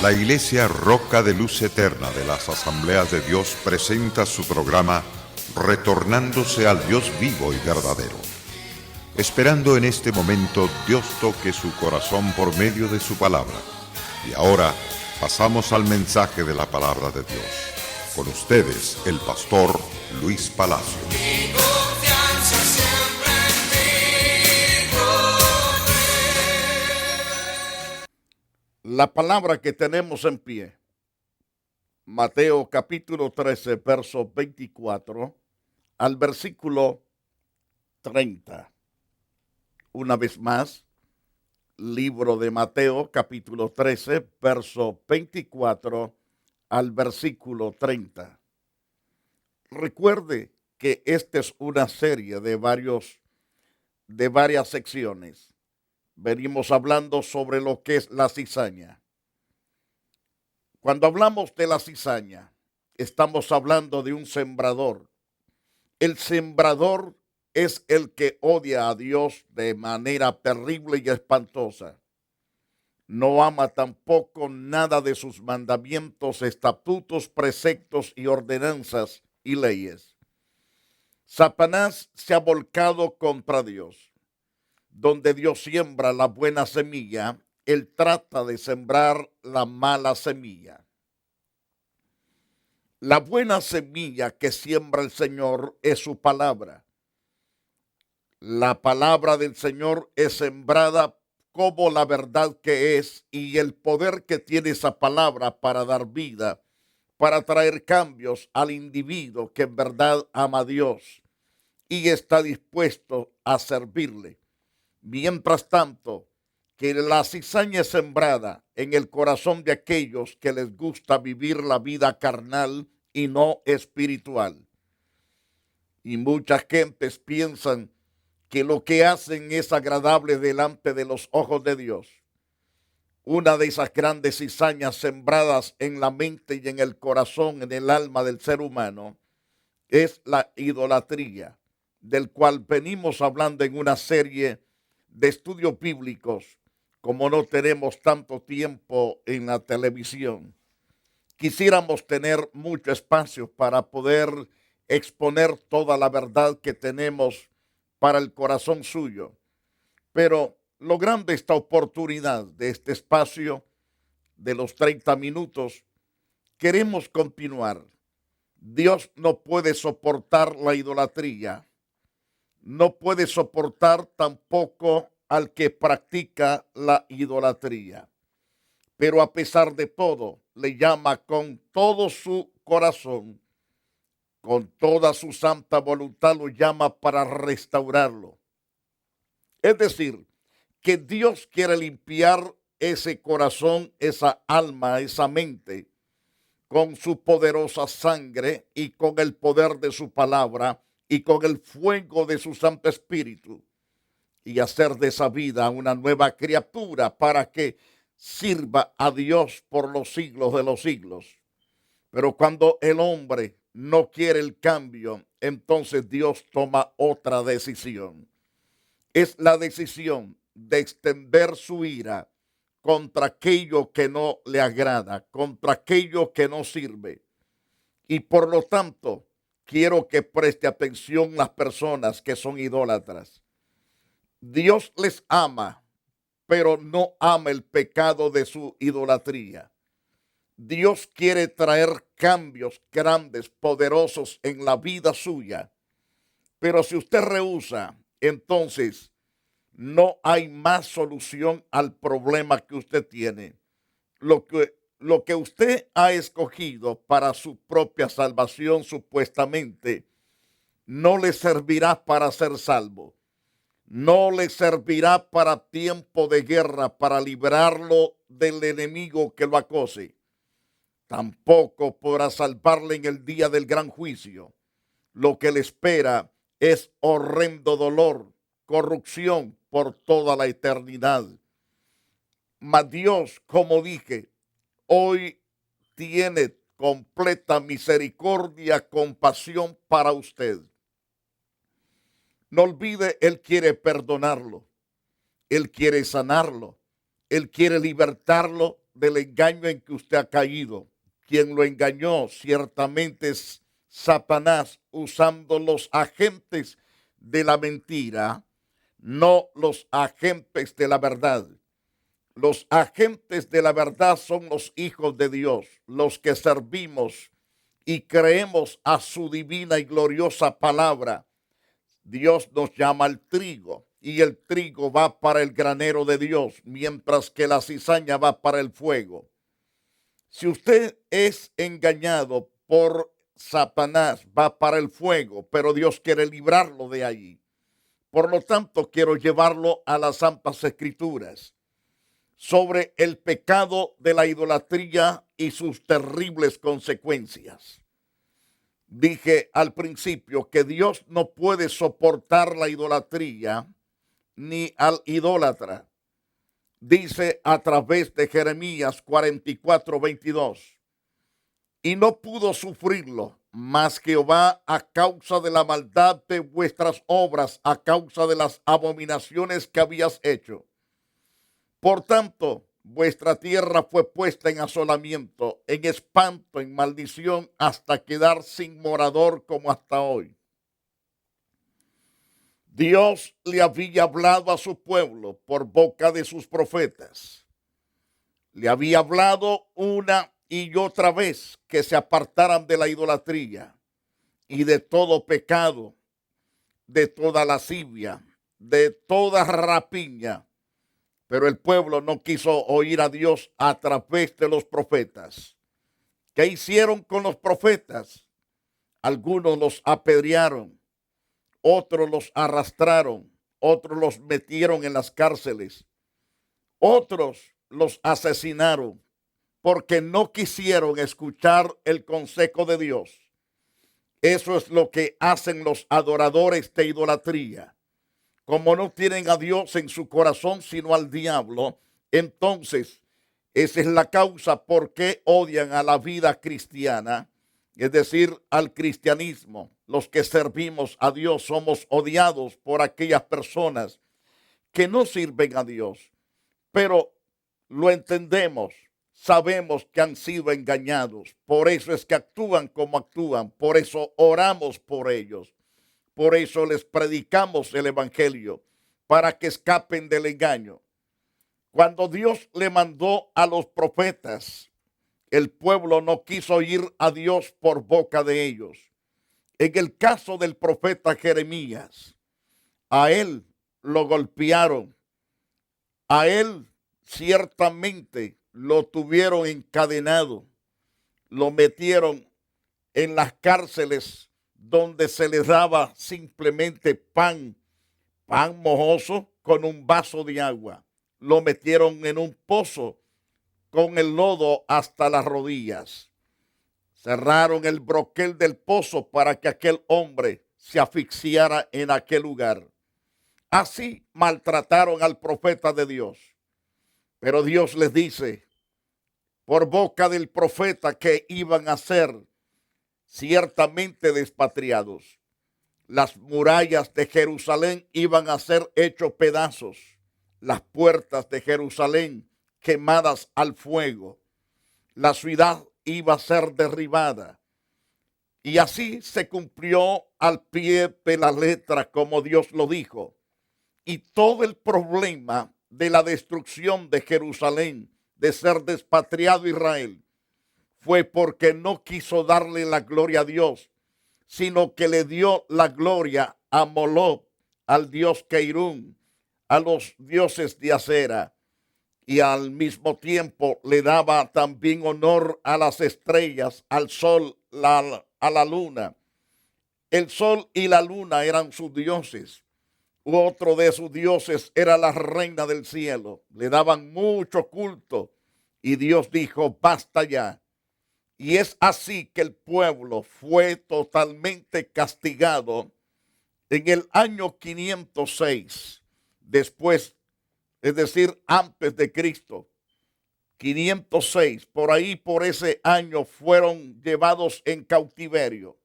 La Iglesia Roca de Luz Eterna de las Asambleas de Dios presenta su programa Retornándose al Dios vivo y verdadero. Esperando en este momento Dios toque su corazón por medio de su palabra. Y ahora pasamos al mensaje de la palabra de Dios. Con ustedes, el pastor Luis Palacio. La palabra que tenemos en pie, Mateo capítulo 13, verso 24 al versículo 30. Una vez más, libro de Mateo capítulo 13, verso 24 al versículo 30. Recuerde que esta es una serie de varias secciones. Venimos hablando sobre lo que es la cizaña. Cuando hablamos de la cizaña, estamos hablando de un sembrador. El sembrador es el que odia a Dios de manera terrible y espantosa. No ama tampoco nada de sus mandamientos, estatutos, preceptos y ordenanzas y leyes. Satanás se ha volcado contra Dios. Donde Dios siembra la buena semilla, Él trata de sembrar la mala semilla. La buena semilla que siembra el Señor es su palabra. La palabra del Señor es sembrada como la verdad que es y el poder que tiene esa palabra para dar vida, para traer cambios al individuo que en verdad ama a Dios y está dispuesto a servirle. Mientras tanto, que la cizaña es sembrada en el corazón de aquellos que les gusta vivir la vida carnal y no espiritual. Y muchas gentes piensan que lo que hacen es agradable delante de los ojos de Dios. Una de esas grandes cizañas sembradas en la mente y en el corazón, en el alma del ser humano, es la idolatría, del cual venimos hablando en una serie de estudios bíblicos, como no tenemos tanto tiempo en la televisión. Quisiéramos tener mucho espacio para poder exponer toda la verdad que tenemos para el corazón suyo. Pero logrando esta oportunidad de este espacio de los 30 minutos, queremos continuar. Dios no puede soportar la idolatría. No puede soportar tampoco al que practica la idolatría. Pero a pesar de todo, le llama con todo su corazón, con toda su santa voluntad, lo llama para restaurarlo. Es decir, que Dios quiere limpiar ese corazón, esa alma, esa mente, con su poderosa sangre y con el poder de su palabra y con el fuego de su Santo Espíritu, y hacer de esa vida una nueva criatura para que sirva a Dios por los siglos de los siglos. Pero cuando el hombre no quiere el cambio, entonces Dios toma otra decisión. Es la decisión de extender su ira contra aquello que no le agrada, contra aquello que no sirve. Y por lo tanto, quiero que preste atención las personas que son idólatras. Dios les ama, pero no ama el pecado de su idolatría. Dios quiere traer cambios grandes, poderosos en la vida suya. Pero si usted rehúsa, entonces no hay más solución al problema que usted tiene. Lo que usted ha escogido para su propia salvación, supuestamente, no le servirá para ser salvo. No le servirá para tiempo de guerra, para librarlo del enemigo que lo acose. Tampoco podrá salvarle en el día del gran juicio. Lo que le espera es horrendo dolor, corrupción por toda la eternidad. Mas Dios, como dije, hoy tiene completa misericordia, compasión para usted. No olvide, Él quiere perdonarlo, Él quiere sanarlo, Él quiere libertarlo del engaño en que usted ha caído. Quien lo engañó ciertamente es Satanás, usando los agentes de la mentira, no los agentes de la verdad. Los agentes de la verdad son los hijos de Dios, los que servimos y creemos a su divina y gloriosa palabra. Dios nos llama al trigo y el trigo va para el granero de Dios, mientras que la cizaña va para el fuego. Si usted es engañado por Satanás, va para el fuego, pero Dios quiere librarlo de allí. Por lo tanto, quiero llevarlo a las Santas Escrituras sobre el pecado de la idolatría y sus terribles consecuencias. Dije al principio que Dios no puede soportar la idolatría ni al idólatra. Dice a través de Jeremías 44:22. Y no pudo sufrirlo más Jehová a causa de la maldad de vuestras obras, a causa de las abominaciones que habías hecho. Por tanto, vuestra tierra fue puesta en asolamiento, en espanto, en maldición, hasta quedar sin morador como hasta hoy. Dios le había hablado a su pueblo por boca de sus profetas. Le había hablado una y otra vez que se apartaran de la idolatría y de todo pecado, de toda lascivia, de toda rapiña. Pero el pueblo no quiso oír a Dios a través de los profetas. ¿Qué hicieron con los profetas? Algunos los apedrearon, otros los arrastraron, otros los metieron en las cárceles, otros los asesinaron porque no quisieron escuchar el consejo de Dios. Eso es lo que hacen los adoradores de idolatría. Como no tienen a Dios en su corazón sino al diablo, entonces esa es la causa por qué odian a la vida cristiana, es decir, al cristianismo. Los que servimos a Dios somos odiados por aquellas personas que no sirven a Dios, pero lo entendemos, sabemos que han sido engañados, por eso es que actúan como actúan, por eso oramos por ellos. Por eso les predicamos el evangelio, para que escapen del engaño. Cuando Dios le mandó a los profetas, el pueblo no quiso oír a Dios por boca de ellos. En el caso del profeta Jeremías, a él lo golpearon, a él ciertamente lo tuvieron encadenado, lo metieron en las cárceles donde se les daba simplemente pan mojoso con un vaso de agua. Lo metieron en un pozo con el lodo hasta las rodillas. Cerraron el broquel del pozo para que aquel hombre se asfixiara en aquel lugar. Así maltrataron al profeta de Dios. Pero Dios les dice por boca del profeta que iban a ser ciertamente despatriados. Las murallas de Jerusalén iban a ser hechos pedazos, las puertas de Jerusalén quemadas al fuego. La ciudad iba a ser derribada. Y así se cumplió al pie de la letra como Dios lo dijo. Y todo el problema de la destrucción de Jerusalén, de ser despatriado Israel, fue porque no quiso darle la gloria a Dios, sino que le dio la gloria a Moloch, al dios Keirún, a los dioses de Acera, y al mismo tiempo le daba también honor a las estrellas, al sol, a la luna. El sol y la luna eran sus dioses. Otro de sus dioses era la reina del cielo. Le daban mucho culto y Dios dijo, basta ya. Y es así que el pueblo fue totalmente castigado en el año 506, después, es decir, antes de Cristo. 506, por ahí, por ese año, fueron llevados en cautiverio.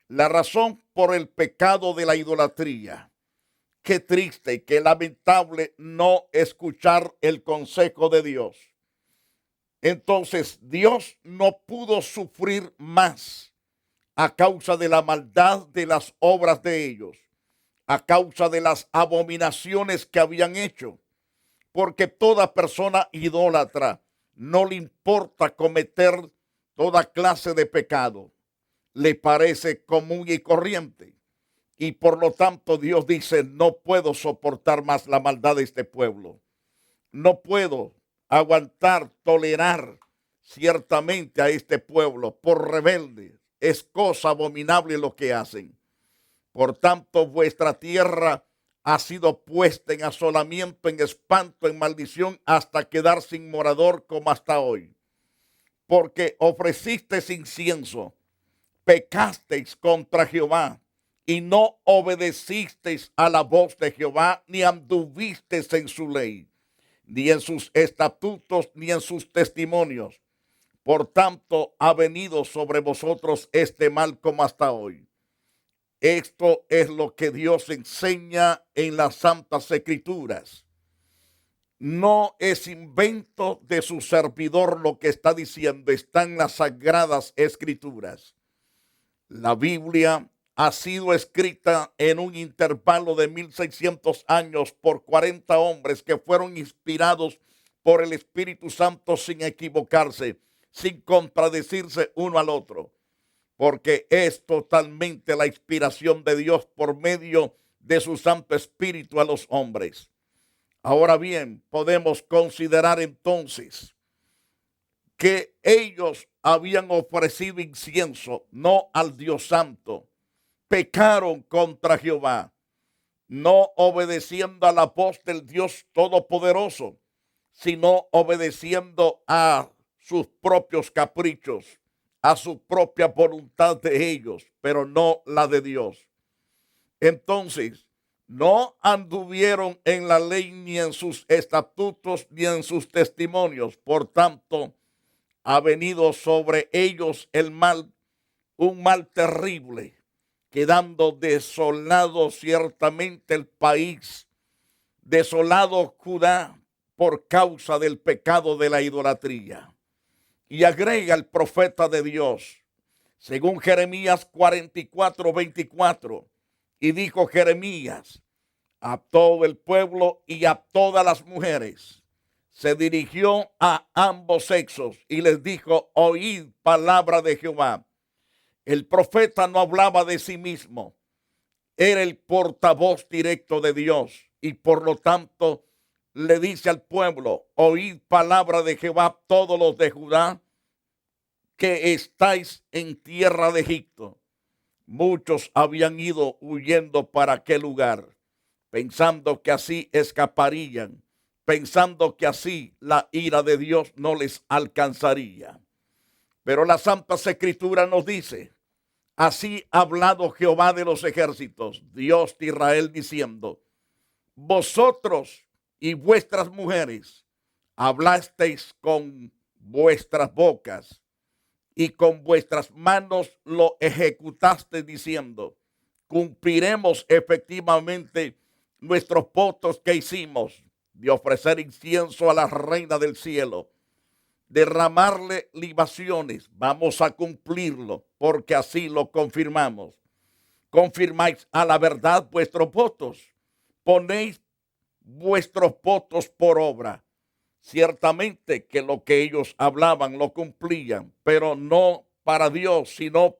La razón por el pecado de la idolatría. Qué triste, qué lamentable no escuchar el consejo de Dios. Entonces Dios no pudo sufrir más a causa de la maldad de las obras de ellos, a causa de las abominaciones que habían hecho, porque toda persona idólatra no le importa cometer toda clase de pecado, le parece común y corriente. Y por lo tanto Dios dice, no puedo soportar más la maldad de este pueblo. No puedo aguantar, tolerar ciertamente a este pueblo por rebelde. Es cosa abominable lo que hacen. Por tanto, vuestra tierra ha sido puesta en asolamiento, en espanto, en maldición, hasta quedar sin morador como hasta hoy. Porque ofrecisteis incienso, pecasteis contra Jehová, y no obedecisteis a la voz de Jehová, ni anduvisteis en su ley, ni en sus estatutos, ni en sus testimonios. Por tanto, ha venido sobre vosotros este mal como hasta hoy. Esto es lo que Dios enseña en las Santas Escrituras. No es invento de su servidor lo que está diciendo, está en las Sagradas Escrituras. La Biblia ha sido escrita en un intervalo de 1600 años por 40 hombres que fueron inspirados por el Espíritu Santo sin equivocarse, sin contradecirse uno al otro, porque es totalmente la inspiración de Dios por medio de su Santo Espíritu a los hombres. Ahora bien, podemos considerar entonces que ellos habían ofrecido incienso, no al Dios Santo. Pecaron contra Jehová, no obedeciendo a la voz del Dios Todopoderoso, sino obedeciendo a sus propios caprichos, a su propia voluntad de ellos, pero no la de Dios. Entonces, no anduvieron en la ley, ni en sus estatutos, ni en sus testimonios. Por tanto, ha venido sobre ellos el mal, un mal terrible, quedando desolado ciertamente el país, desolado Judá por causa del pecado de la idolatría. Y agrega el profeta de Dios, según Jeremías 44:24, y dijo Jeremías a todo el pueblo y a todas las mujeres, se dirigió a ambos sexos y les dijo, oíd palabra de Jehová. El profeta no hablaba de sí mismo, era el portavoz directo de Dios y por lo tanto le dice al pueblo, oíd palabra de Jehová todos los de Judá que estáis en tierra de Egipto. Muchos habían ido huyendo para aquel lugar, pensando que así escaparían, pensando que así la ira de Dios no les alcanzaría. Pero la Santa Escritura nos dice, así ha hablado Jehová de los ejércitos, Dios de Israel, diciendo, vosotros y vuestras mujeres hablasteis con vuestras bocas y con vuestras manos lo ejecutaste diciendo, cumpliremos efectivamente nuestros votos que hicimos de ofrecer incienso a la reina del cielo, derramarle libaciones, vamos a cumplirlo, porque así lo confirmamos. Confirmáis a la verdad vuestros votos, ponéis vuestros votos por obra. Ciertamente que lo que ellos hablaban lo cumplían, pero no para Dios, sino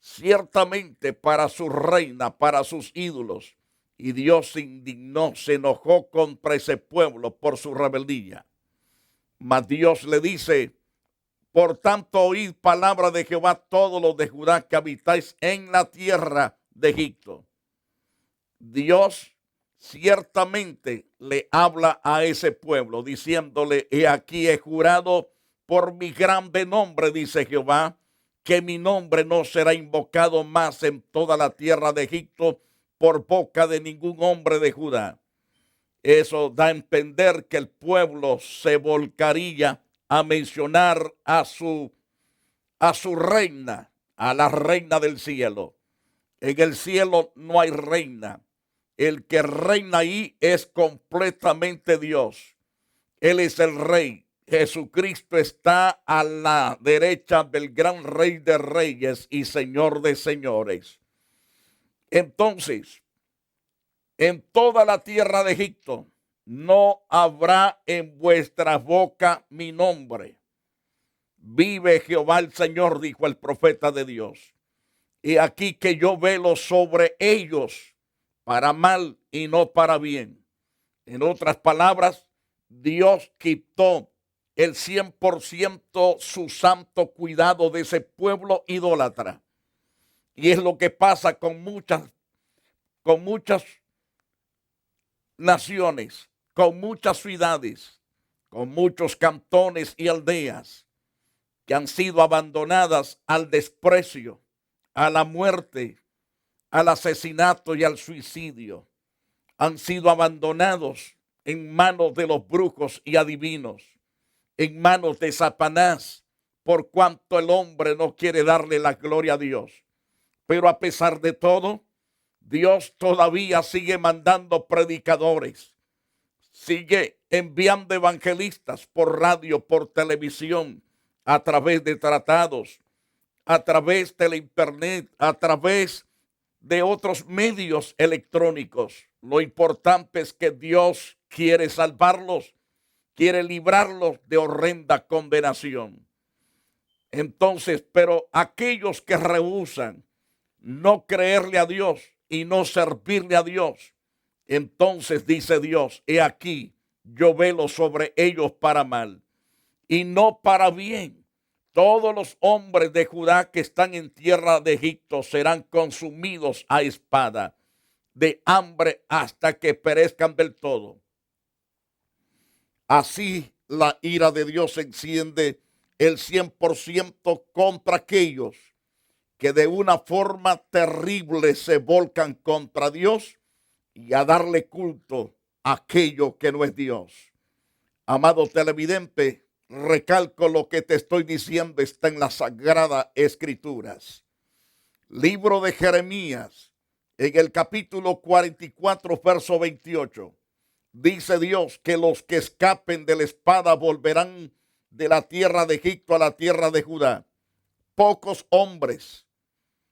ciertamente para su reina, para sus ídolos. Y Dios se indignó, se enojó contra ese pueblo por su rebeldía. Mas Dios le dice, por tanto oíd palabra de Jehová todos los de Judá que habitáis en la tierra de Egipto. Dios ciertamente le habla a ese pueblo diciéndole, he aquí he jurado por mi grande nombre, dice Jehová, que mi nombre no será invocado más en toda la tierra de Egipto por boca de ningún hombre de Judá. Eso da a entender que el pueblo se volcaría a mencionar a su reina, a la reina del cielo. En el cielo no hay reina. El que reina ahí es completamente Dios. Él es el rey. Jesucristo está a la derecha del gran Rey de Reyes y Señor de Señores. Entonces, en toda la tierra de Egipto no habrá en vuestra boca mi nombre. Vive Jehová el Señor, dijo el profeta de Dios. Y aquí que yo velo sobre ellos para mal y no para bien. En otras palabras, Dios quitó el 100% su santo cuidado de ese pueblo idólatra. Y es lo que pasa con muchas naciones, con muchas ciudades, con muchos cantones y aldeas que han sido abandonadas al desprecio, a la muerte, al asesinato y al suicidio. Han sido abandonados en manos de los brujos y adivinos, en manos de Satanás, por cuanto el hombre no quiere darle la gloria a Dios. Pero a pesar de todo, Dios todavía sigue mandando predicadores, sigue enviando evangelistas por radio, por televisión, a través de tratados, a través de la internet, a través de otros medios electrónicos. Lo importante es que Dios quiere salvarlos, quiere librarlos de horrenda condenación. Entonces, pero aquellos que rehúsan no creerle a Dios y no servirle a Dios, entonces dice Dios, he aquí, yo velo sobre ellos para mal y no para bien. Todos los hombres de Judá que están en tierra de Egipto serán consumidos a espada, de hambre hasta que perezcan del todo. Así la ira de Dios se enciende el 100% contra aquellos que de una forma terrible se volcan contra Dios y a darle culto a aquello que no es Dios. Amado televidente, recalco lo que te estoy diciendo, está en las Sagradas Escrituras. Libro de Jeremías, en el capítulo 44, verso 28. Dice Dios que los que escapen de la espada volverán de la tierra de Egipto a la tierra de Judá. Pocos hombres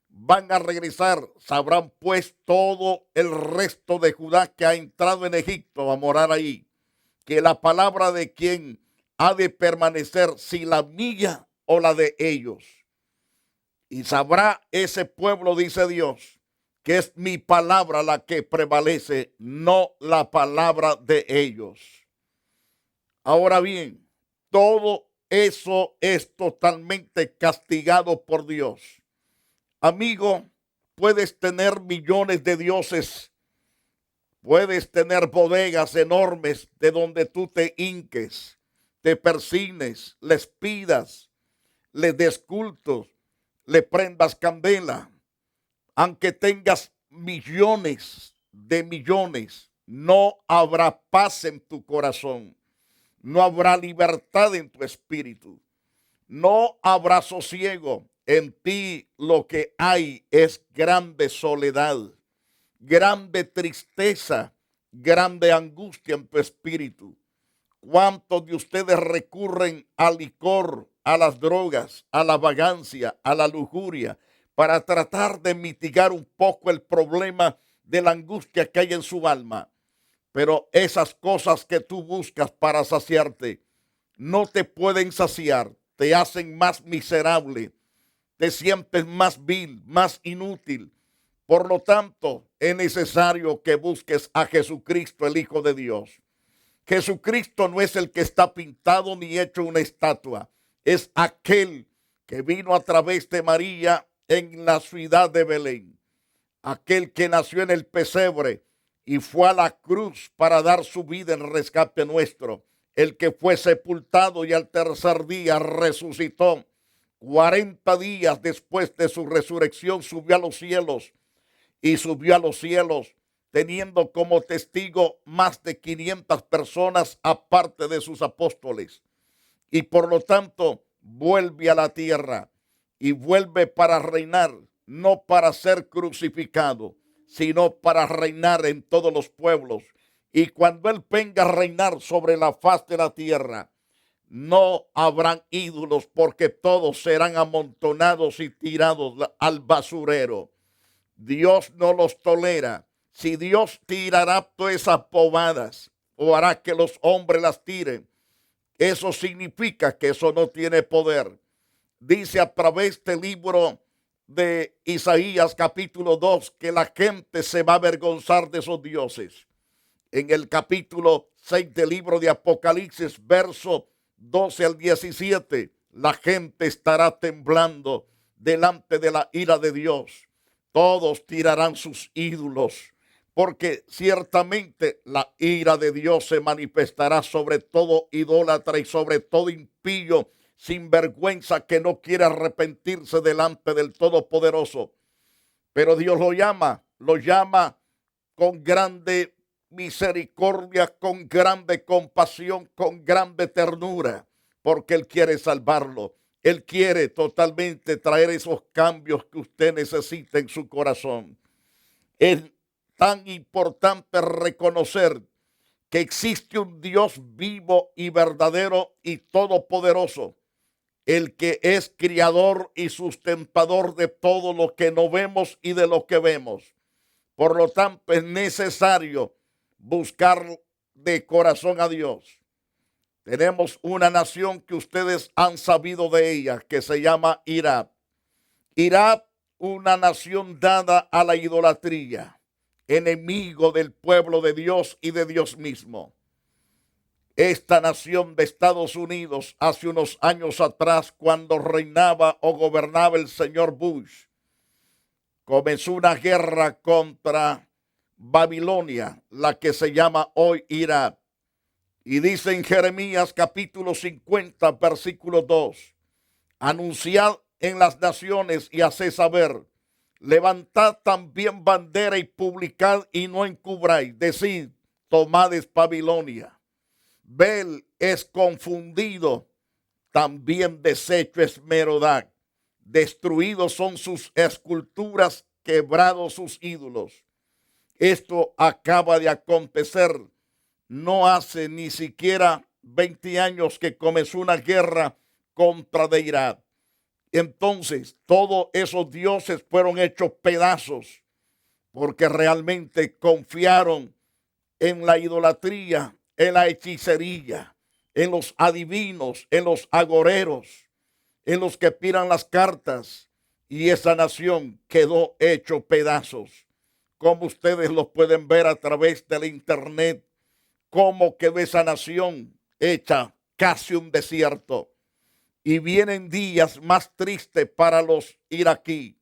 van a regresar, sabrán pues todo el resto de Judá que ha entrado en Egipto a morar ahí, que la palabra de quien ha de permanecer, si la mía o la de ellos. Y sabrá ese pueblo, dice Dios, que es mi palabra la que prevalece, no la palabra de ellos. Ahora bien, todo eso es totalmente castigado por Dios. Amigo, puedes tener millones de dioses, puedes tener bodegas enormes de donde tú te hinques, te persines, les pidas, les des culto, le prendas candela. Aunque tengas millones de millones, no habrá paz en tu corazón, no habrá libertad en tu espíritu, no habrá sosiego. En ti lo que hay es grande soledad, grande tristeza, grande angustia en tu espíritu. ¿Cuántos de ustedes recurren al licor, a las drogas, a la vagancia, a la lujuria, para tratar de mitigar un poco el problema de la angustia que hay en su alma? Pero esas cosas que tú buscas para saciarte no te pueden saciar, te hacen más miserable, te sientes más vil, más inútil. Por lo tanto, es necesario que busques a Jesucristo, el Hijo de Dios. Jesucristo no es el que está pintado ni hecho una estatua, es aquel que vino a través de María en la ciudad de Belén, aquel que nació en el pesebre y fue a la cruz para dar su vida en rescate nuestro, el que fue sepultado y al tercer día resucitó. 40 días después de su resurrección subió a los cielos y subió a los cielos teniendo como testigo más de 500 personas aparte de sus apóstoles. Y por lo tanto vuelve a la tierra y vuelve para reinar, no para ser crucificado, sino para reinar en todos los pueblos. Y cuando Él venga a reinar sobre la faz de la tierra, no habrán ídolos, porque todos serán amontonados y tirados al basurero. Dios no los tolera. Si Dios tirará todas esas pomadas o hará que los hombres las tiren, eso significa que eso no tiene poder. Dice a través del libro de Isaías capítulo 2 que la gente se va a avergonzar de esos dioses. En el capítulo 6 del libro de Apocalipsis, verso 12 al 17, la gente estará temblando delante de la ira de Dios. Todos tirarán sus ídolos, porque ciertamente la ira de Dios se manifestará sobre todo idólatra y sobre todo impío, sin vergüenza, que no quiere arrepentirse delante del Todopoderoso. Pero Dios lo llama con grande misericordia, con grande compasión, con grande ternura, porque Él quiere salvarlo. Él quiere totalmente traer esos cambios que usted necesita en su corazón. Es tan importante reconocer que existe un Dios vivo y verdadero y todopoderoso, el que es criador y sustentador de todo lo que no vemos y de lo que vemos. Por lo tanto, es necesario buscar de corazón a Dios. Tenemos una nación que ustedes han sabido de ella, que se llama Irak. Irak, una nación dada a la idolatría, enemigo del pueblo de Dios y de Dios mismo. Esta nación de Estados Unidos, hace unos años atrás, cuando reinaba o gobernaba el señor Bush, comenzó una guerra contra Babilonia, la que se llama hoy Irak. Y dice en Jeremías capítulo 50, versículo 2, anunciad en las naciones y haced saber, levantad también bandera y publicad y no encubráis, decid, tomad Babilonia. Bel es confundido, también deshecho es Merodac. Destruidos son sus esculturas, quebrados sus ídolos. Esto acaba de acontecer. No hace ni siquiera 20 años que comenzó una guerra contra de Irak. Entonces, todos esos dioses fueron hechos pedazos porque realmente confiaron en la idolatría, en la hechicería, en los adivinos, en los agoreros, en los que tiran las cartas, y esa nación quedó hecho pedazos. Como ustedes lo pueden ver a través del internet, cómo quedó esa nación hecha casi un desierto. Y vienen días más tristes para los iraquíes.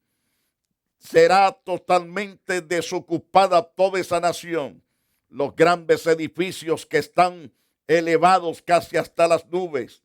Será totalmente desocupada toda esa nación. Los grandes edificios que están elevados casi hasta las nubes.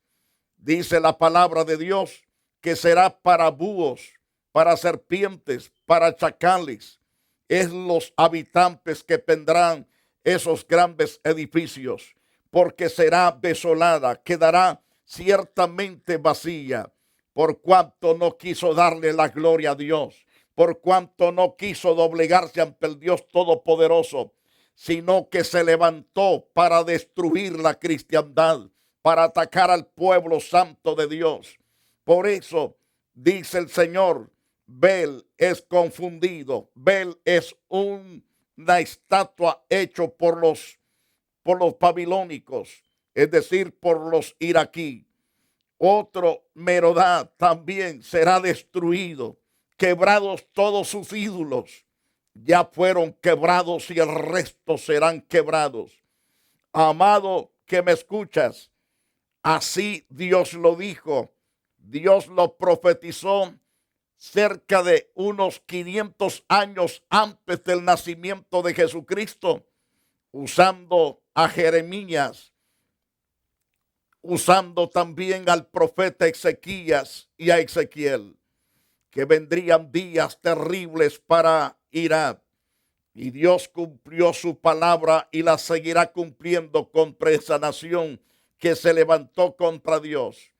Dice la palabra de Dios que será para búhos, para serpientes, para chacales. Es los habitantes que tendrán esos grandes edificios, porque será desolada, quedará ciertamente vacía, por cuanto no quiso darle la gloria a Dios, por cuanto no quiso doblegarse ante el Dios Todopoderoso, sino que se levantó para destruir la cristiandad, para atacar al pueblo santo de Dios. Por eso dice el Señor, Bel es confundido, Bel es una estatua hecha por los babilónicos, es decir, por los iraquíes. Otro Merodá también será destruido, quebrados todos sus ídolos. Ya fueron quebrados y el resto serán quebrados. Amado que me escuchas, así Dios lo dijo, Dios lo profetizó cerca de unos 500 años antes del nacimiento de Jesucristo, usando a Jeremías, usando también al profeta Ezequías y a Ezequiel, que vendrían días terribles para Irak. Y Dios cumplió su palabra y la seguirá cumpliendo contra esa nación que se levantó contra Dios.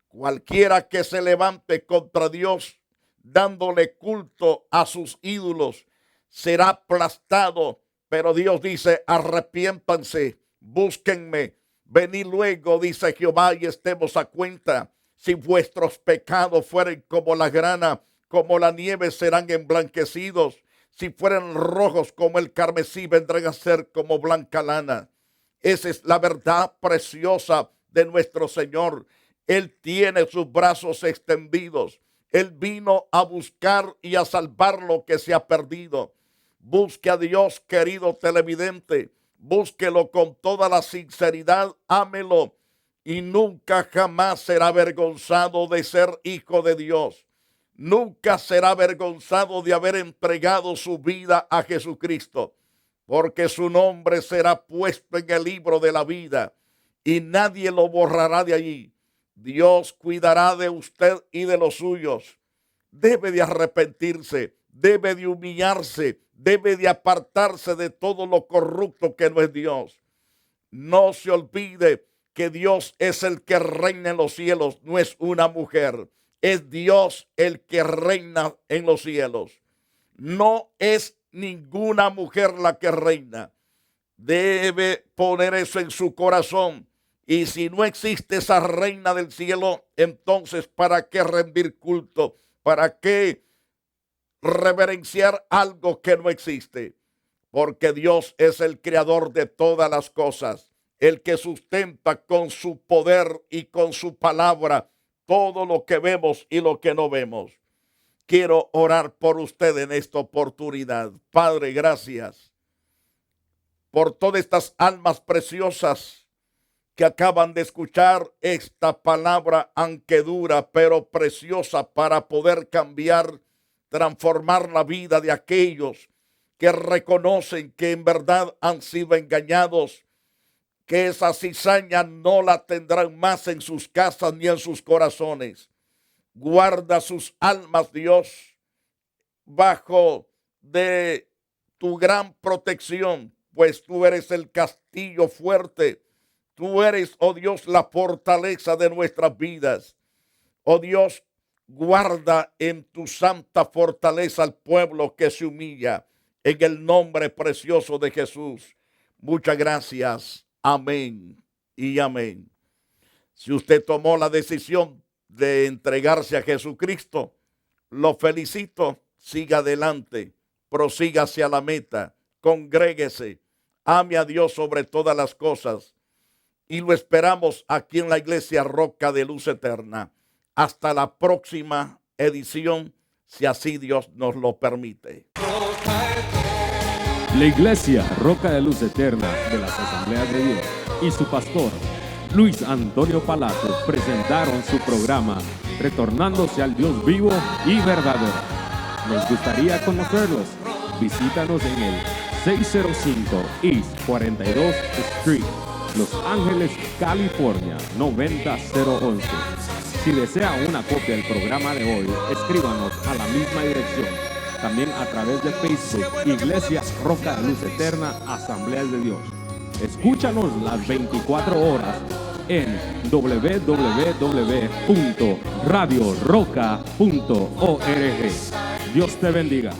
Cualquiera que se levante contra Dios, dándole culto a sus ídolos, será aplastado. Pero Dios dice, arrepiéntanse, búsquenme, Venid luego, dice Jehová, y estemos a cuenta. Si vuestros pecados fueren como la grana, como la nieve serán emblanquecidos. Si fueran rojos como el carmesí, vendrán a ser como blanca lana. Esa es la verdad preciosa de nuestro Señor. Él tiene sus brazos extendidos. Él vino a buscar y a salvar lo que se ha perdido. Busque a Dios, querido televidente. Búsquelo con toda la sinceridad. Ámelo y nunca jamás será avergonzado de ser hijo de Dios. Nunca será avergonzado de haber entregado su vida a Jesucristo, porque su nombre será puesto en el libro de la vida y nadie lo borrará de allí. Dios cuidará de usted y de los suyos. Debe de arrepentirse, debe de humillarse, debe de apartarse de todo lo corrupto que no es Dios. No se olvide que Dios es el que reina en los cielos, no es una mujer. Es Dios el que reina en los cielos. No es ninguna mujer la que reina. Debe poner eso en su corazón. Y si no existe esa reina del cielo, entonces ¿para qué rendir culto? ¿Para qué reverenciar algo que no existe? Porque Dios es el creador de todas las cosas, el que sustenta con su poder y con su palabra todo lo que vemos y lo que no vemos. Quiero orar por usted en esta oportunidad. Padre, gracias por todas estas almas preciosas que acaban de escuchar esta palabra, aunque dura, pero preciosa, para poder cambiar, transformar la vida de aquellos que reconocen que en verdad han sido engañados, que esa cizaña no la tendrán más en sus casas ni en sus corazones. Guarda sus almas, Dios, bajo de tu gran protección, pues tú eres el castillo fuerte. Tú eres, oh Dios, la fortaleza de nuestras vidas. Oh Dios, guarda en tu santa fortaleza al pueblo que se humilla, en el nombre precioso de Jesús. Muchas gracias. Amén y amén. Si usted tomó la decisión de entregarse a Jesucristo, lo felicito. Siga adelante, prosiga hacia la meta, congréguese, ame a Dios sobre todas las cosas y lo esperamos aquí en la Iglesia Roca de Luz Eterna. Hasta la próxima edición, si así Dios nos lo permite. La Iglesia Roca de Luz Eterna de las Asambleas de Dios y su pastor Luis Antonio Palacio presentaron su programa Retornándose al Dios vivo y verdadero. Nos gustaría conocerlos. Visítanos en el 605 East 42th Street, Los Ángeles, California 90011. Si desea una copia del programa de hoy, escríbanos a la misma dirección. También a través de Facebook, Iglesia Roca de Luz Eterna, Asambleas de Dios. Escúchanos las 24 horas en www.radioroca.org. Dios te bendiga.